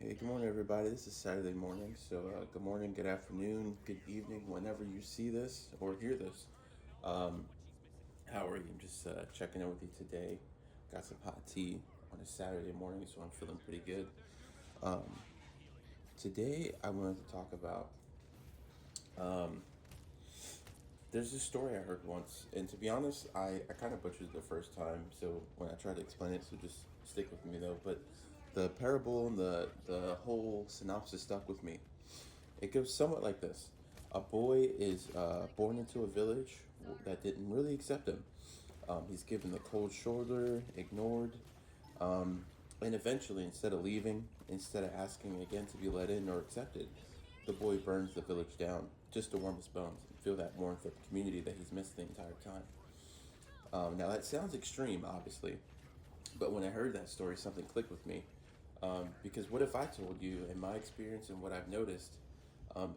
Hey, good morning, everybody. This is Saturday morning. Good morning, good afternoon, good evening, whenever you see this or hear this. Um, how are you? I'm just checking in with you today. Got some hot tea on a Saturday morning, so I'm feeling pretty good. Um, Today, I wanted to talk about. Um, there's this story I heard once, and to be honest, I kind of butchered it the first time. So when I try to explain it, so just stick with me though. But the parable and the whole synopsis stuck with me. It goes somewhat like this. A boy is born into a village that didn't really accept him. He's given the cold shoulder, ignored, and eventually, instead of leaving, instead of asking again to be let in or accepted, the boy burns the village down just to warm his bones and feel that warmth of community that he's missed the entire time. Now, that sounds extreme, obviously, but when I heard that story, something clicked with me. Because what if I told you, in my experience and what I've noticed,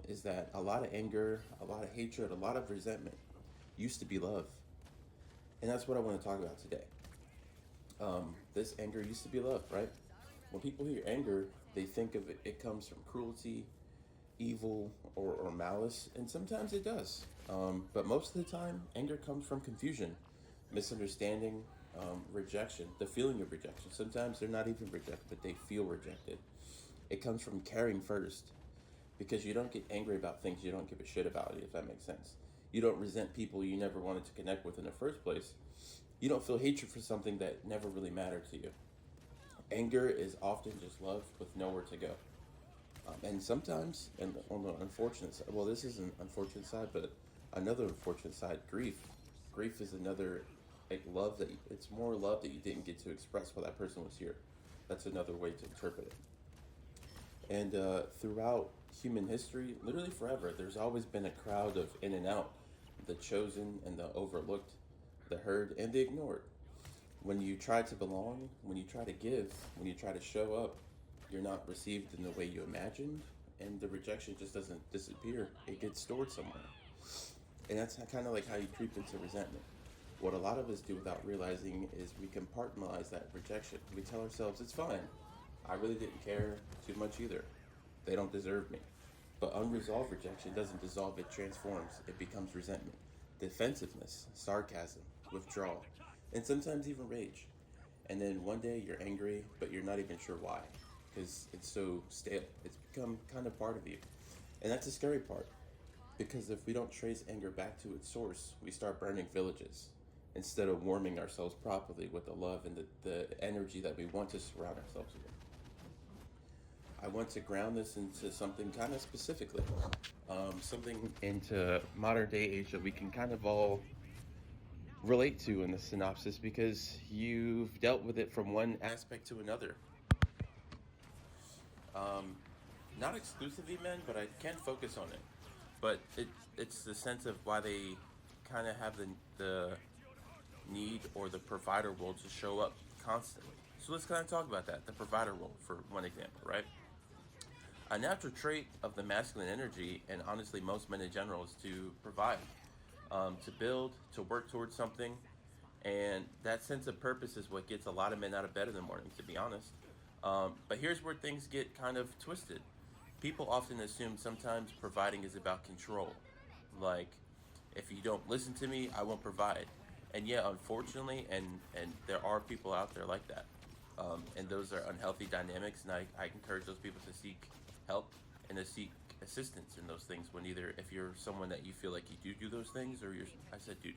is that a lot of anger, a lot of hatred, a lot of resentment used to be love. And that's what I want to talk about today. This anger used to be love, right? When people hear anger, they think of it, it comes from cruelty, evil, or malice, and sometimes it does. But most of the time, anger comes from confusion, misunderstanding, rejection, the feeling of rejection. Sometimes they're not even rejected, but they feel rejected. It comes from caring first, because you don't get angry about things you don't give a shit about, if that makes sense. You don't resent people you never wanted to connect with in the first place. You don't feel hatred for something that never really mattered to you. Anger is often just love with nowhere to go. And sometimes, and on the unfortunate side, well, this is an unfortunate side, but another unfortunate side, grief. Grief is another, like, love that it's more love that you didn't get to express while that person was here. That's another way to interpret it. And throughout human history, literally forever, there's always been a crowd of in and out, the chosen and the overlooked, the heard and the ignored. When you try to belong, when you try to give, when you try to show up, you're not received in the way you imagined, and the rejection just doesn't disappear. It gets stored somewhere. And that's kind of like how you creep into resentment. What a lot of us do without realizing is we compartmentalize that rejection. We tell ourselves, it's fine. I really didn't care too much either. They don't deserve me. But unresolved rejection doesn't dissolve, it transforms. It becomes resentment, defensiveness, sarcasm, withdrawal, and sometimes even rage. And then one day you're angry, but you're not even sure why. Because it's so stale. It's become kind of part of you. And that's the scary part. Because if we don't trace anger back to its source, we start burning villages instead of warming ourselves properly with the love and the energy that we want to surround ourselves with. I want to ground this into something kind of specifically, something into modern day age that we can kind of all relate to in the synopsis because you've dealt with it from one aspect to another. Not exclusively men, but I can focus on it. But it's the sense of why they kind of have the need or the provider role to show up constantly. So let's kind of talk about that, the provider role for one example, right? A natural trait of the masculine energy, and honestly most men in general, is to provide, to build, to work towards something. And that sense of purpose is what gets a lot of men out of bed in the morning, to be honest. But here's where things get kind of twisted. People often assume sometimes providing is about control. Like, if you don't listen to me, I won't provide. And yeah, unfortunately, and there are people out there like that. And those are unhealthy dynamics, and I encourage those people to seek help and to seek assistance in those things when either if you're someone that you feel like you do those things, or you're, I said do,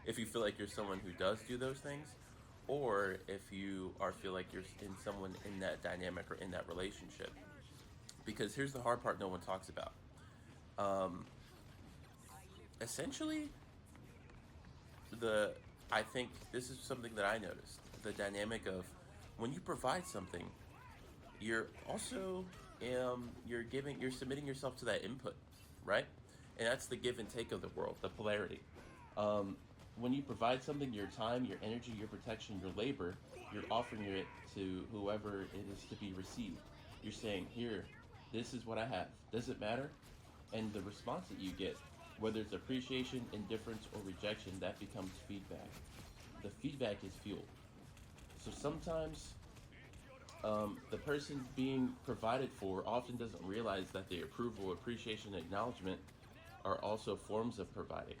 if you feel like you're someone who does do those things, or if you are feel like you're in someone in that dynamic or in that relationship. Because here's the hard part no one talks about. Essentially, the I think this is something that I noticed. The dynamic of when you provide something, you're also you're submitting yourself to that input, right? And that's the give and take of the world, the polarity. When you provide something, your time, your energy, your protection, your labor, you're offering it to whoever it is to be received. You're saying, here, this is what I have. Does it matter? And the response that you get, whether it's appreciation, indifference, or rejection, that becomes feedback. The feedback is fuel. So sometimes The person being provided for often doesn't realize that the approval, appreciation, and acknowledgement are also forms of providing.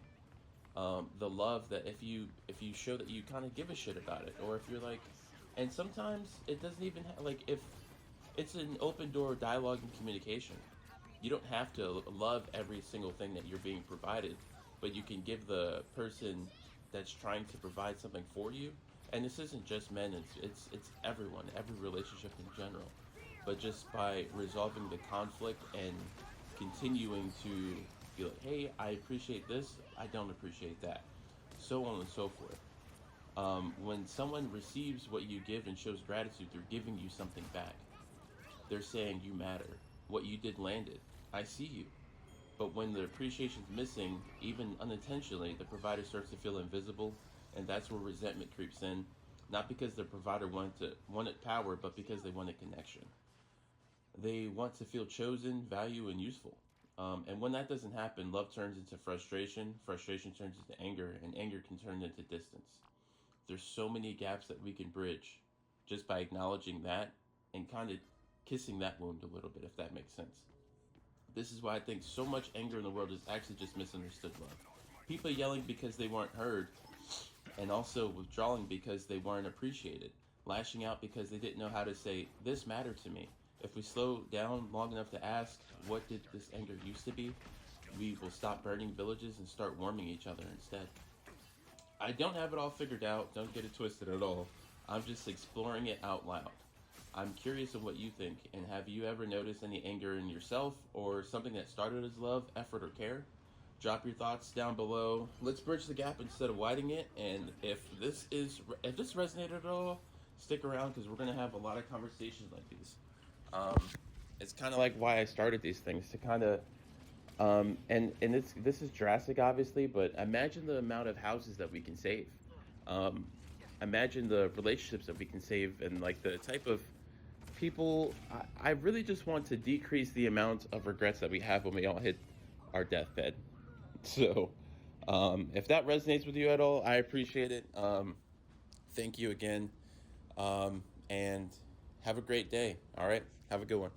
The love that if you show that you kind of give a shit about it, or if you're like, and sometimes it doesn't even like if it's an open door dialogue and communication. You don't have to love every single thing that you're being provided, but you can give the person that's trying to provide something for you. And this isn't just men; it's everyone, every relationship in general. But just by resolving the conflict and continuing to be like, hey, I appreciate this, I don't appreciate that, so on and so forth. When someone receives what you give and shows gratitude, they're giving you something back. They're saying you matter. What you did landed. I see you. But when the appreciation's missing, even unintentionally, the provider starts to feel invisible, and that's where resentment creeps in. Not because the provider wanted power, but because they wanted connection. They want to feel chosen, valued, and useful. And when that doesn't happen, love turns into frustration, frustration turns into anger, and anger can turn into distance. There's so many gaps that we can bridge just by acknowledging that and kind of kissing that wound a little bit, if that makes sense. This is why I think so much anger in the world is actually just misunderstood love. People yelling because they weren't heard, and also withdrawing because they weren't appreciated, lashing out because they didn't know how to say, this mattered to me. If we slow down long enough to ask, what did this anger used to be? We will stop burning villages and start warming each other instead. I don't have it all figured out, don't get it twisted at all. I'm just exploring it out loud. I'm curious of what you think, and have you ever noticed any anger in yourself or something that started as love, effort, or care? Drop your thoughts down below. Let's bridge the gap instead of widening it. And if this resonated at all, stick around because we're gonna have a lot of conversations like these. Um, it's kind of like why I started these things to kind of and this is drastic, obviously, but imagine the amount of houses that we can save. Um, Imagine the relationships that we can save, and like the type of people. I really just want to decrease the amount of regrets that we have when we all hit our deathbed. So, if that resonates with you at all, I appreciate it. Thank you again, and have a great day. All right, have a good one.